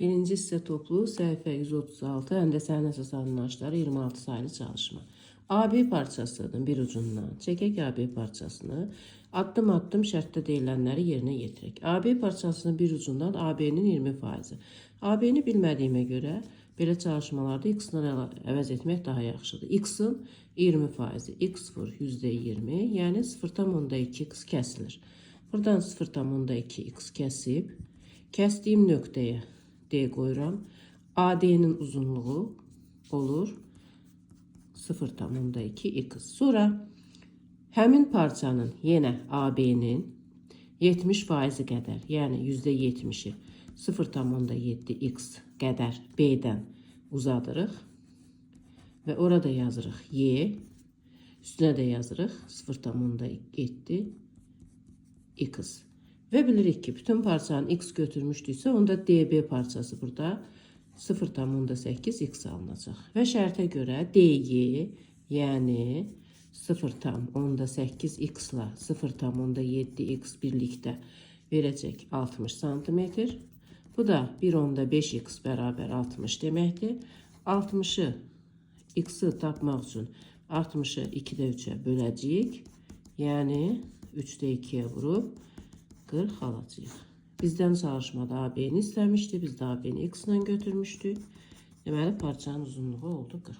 Birinci hissə toplu səhifə 136, həndəsənin əsas anlayışları 26 sayılı çalışma. AB parçasının bir ucundan çəkək AB parçasını, addım-addım şərtdə deyilənləri yerinə yetirək. AB parçasının bir ucundan AB-nin 20%. AB-ni bilmədiyimə görə belə çalışmalarda x-la əvəz etmək daha yaxşıdır. X-ın 20%, x vur %20, yəni 0,2x kəsilir. Buradan 0,2x kəsib, kəsdiyim nöqtəyə D qoyuram. AD-nin uzunluğu olur 0,2x. Sonra həmin parçanın yenə AB-nin 70% qədər, yəni %70-i 0,7x qədər B-dən uzadırıq və orada yazırıq Y, üstünə də yazırıq 0,7x. Və bilirik ki, bütün parçanın x götürmüşdüksə, onda DB parçası burada 0,8x alınacaq. Və şərtə görə DY, yəni 0,8x ilə 0,7x birlikdə verəcək 60 cm. Bu da 1,5x bərabər 60 deməkdir. 60-ı, x-i tapmaq üçün 60-ı 2-də 3-ə böləcəyik. Yəni 3-də 2-yə vurub 40 alacağıq. Bizdən çalışmada AB-ni istəmişdi. Biz də AB-ni x ilə götürmüşdük. Deməli, parçanın uzunluğu oldu 40.